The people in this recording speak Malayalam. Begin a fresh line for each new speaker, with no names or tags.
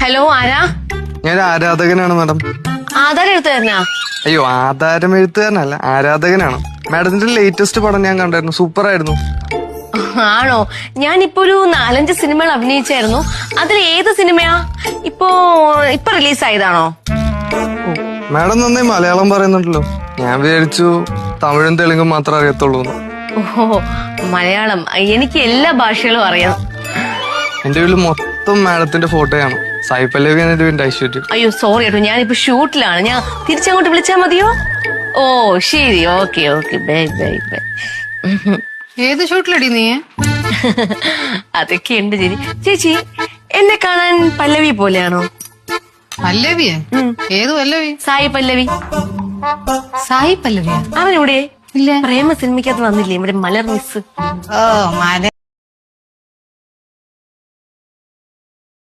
ഹലോ ആരാ?
ഞാൻ ആരാധകനാണ് മാഡം.
ആധാരം എടുത്തു തരണ?
അയ്യോ, ആധാരം എഴുത്തുകാരനല്ല, ആരാധകനാണ്. മാഡത്തിന്റെ ലേറ്റസ്റ്റ് പടം ഞാൻ കണ്ടായിരുന്നു, സൂപ്പർ ആയിരുന്നു.
ആണോ? ഞാനിപ്പോ ഒരു 4-5 സിനിമകൾ അഭിനയിച്ചായിരുന്നു. അതിൽ ഏത് സിനിമയാ ഇപ്പൊ റിലീസായതാണോ?
മാഡം നന്നായി മലയാളം പറയുന്നുണ്ടല്ലോ. ഞാൻ വിചാരിച്ചു തമിഴും തെലുങ്കും മാത്രമേ അറിയത്തുള്ളൂ.
ഓഹോ, മലയാളം. എനിക്ക് എല്ലാ ഭാഷകളും അറിയാം.
എന്റെ വീട്ടിൽ മൊത്തം മാഡത്തിന്റെ ഫോട്ടോയാണ്. സായി പല്ലവിയാണ് എന്റെ വീടിന്റെ ഐശ്വര്യം.
അയ്യോ സോറി കേട്ടോ, ഞാനിപ്പോ ഷൂട്ടിലാണ്. ഞാൻ തിരിച്ചങ്ങോട്ട് വിളിച്ചാ മതിയോ? ഓ ശരി, okay okay, bye bye bye.
ഏത് ഷൂട്ടിലടി നീ?
അതൊക്കെ ഉണ്ട് ചേച്ചി. ചേച്ചി എന്നെ കാണാൻ പല്ലവി പോലെയാണോ?
പല്ലവിയെ? ഏത് പല്ലവി?
സായി പല്ലവി.
സായി പല്ലവിയ?
അവനിവിടെ
ഇല്ല.
പ്രേമ സിനിമയ്ക്കകത്ത് വന്നില്ലേ, ഇവിടെ മലർ മിസ്?
ഓ മല